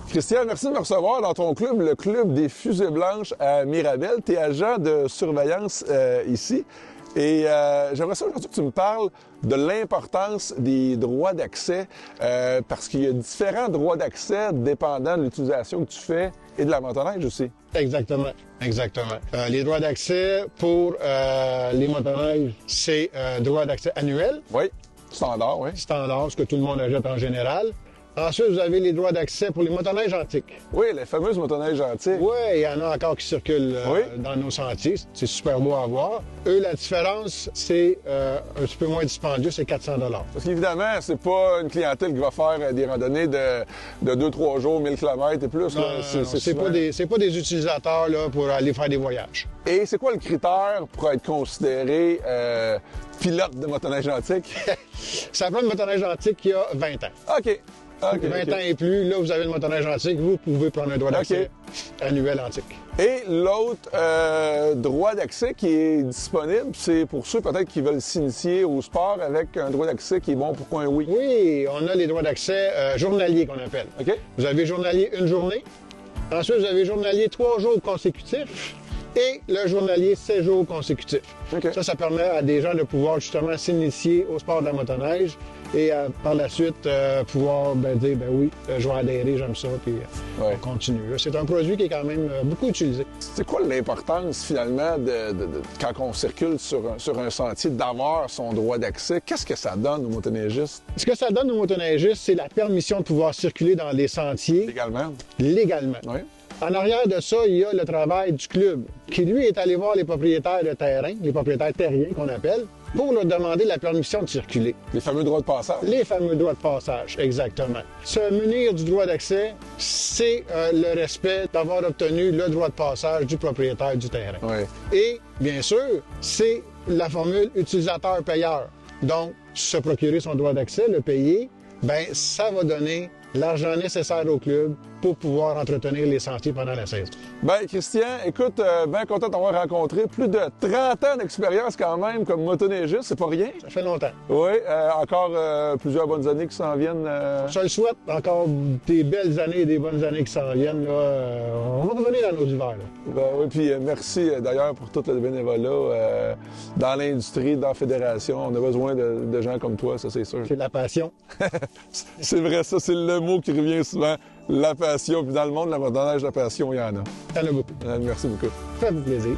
Christian, merci de me recevoir dans ton club, le club des Fusées Blanches à Mirabel. Tu es agent de surveillance ici. Et j'aimerais ça aujourd'hui que tu me parles de l'importance des droits d'accès, parce qu'il y a différents droits d'accès dépendant de l'utilisation que tu fais et de la motoneige aussi. Exactement, exactement. Les droits d'accès pour les motoneiges, c'est droit d'accès annuel. Oui, standard, oui. Standard, ce que tout le monde achète en général. Ensuite, vous avez les droits d'accès pour les motoneiges antiques. Oui, les fameuses motoneiges antiques. Oui, il y en a encore qui circulent oui. dans nos sentiers. C'est super beau à voir. Eux, la différence, c'est un petit peu moins dispendieux, c'est 400 $. Parce qu'évidemment, c'est pas une clientèle qui va faire des randonnées de 2-3 jours, 1000 km et plus. Non, c'est pas des utilisateurs là, pour aller faire des voyages. Et c'est quoi le critère pour être considéré pilote de motoneige antique? Ça prend une motoneige antique qui a 20 ans. OK. 20 ans et plus, là, vous avez une motoneige antique, vous pouvez prendre un droit d'accès annuel antique. Et l'autre droit d'accès qui est disponible, c'est pour ceux peut-être qui veulent s'initier au sport avec un droit d'accès qui est bon pour un oui. Oui, on a les droits d'accès journaliers qu'on appelle. OK. Vous avez journalier une journée. Ensuite, vous avez journalier 3 jours consécutifs. Et le journalier 7 jours consécutifs. Okay. Ça permet à des gens de pouvoir justement s'initier au sport de la motoneige et par la suite pouvoir dire, oui, je vais adhérer, j'aime ça, puis on continue. C'est un produit qui est quand même beaucoup utilisé. C'est quoi l'importance finalement quand on circule sur un sentier d'avoir son droit d'accès? Qu'est-ce que ça donne aux motoneigistes? Ce que ça donne aux motoneigistes, c'est la permission de pouvoir circuler dans les sentiers. Légalement? Légalement. Oui. En arrière de ça, il y a le travail du club, qui lui est allé voir les propriétaires de terrain, les propriétaires terriens qu'on appelle, pour leur demander la permission de circuler. Les fameux droits de passage. Les fameux droits de passage, exactement. Se munir du droit d'accès, c'est le respect d'avoir obtenu le droit de passage du propriétaire du terrain. Oui. Et, bien sûr, c'est la formule utilisateur-payeur. Donc, se procurer son droit d'accès, le payer, ça va donner l'argent nécessaire au club pour pouvoir entretenir les sentiers pendant la saison. Bien, Christian, écoute, bien content de t'avoir rencontré. Plus de 30 ans d'expérience quand même comme motoneigiste, c'est pas rien. Ça fait longtemps. Oui, encore plusieurs bonnes années qui s'en viennent. Je le souhaite, encore des belles années et des bonnes années qui s'en viennent. Là. On va revenir dans nos hivers. Ben, oui, puis merci d'ailleurs pour tout le bénévolat dans l'industrie, dans la fédération. On a besoin de gens comme toi, ça c'est sûr. C'est la passion. C'est vrai, ça c'est le mot qui revient souvent. La passion. Puis dans le monde de la motoneige, la passion, il y en a. Il y en a beaucoup. Merci beaucoup. Ça fait plaisir.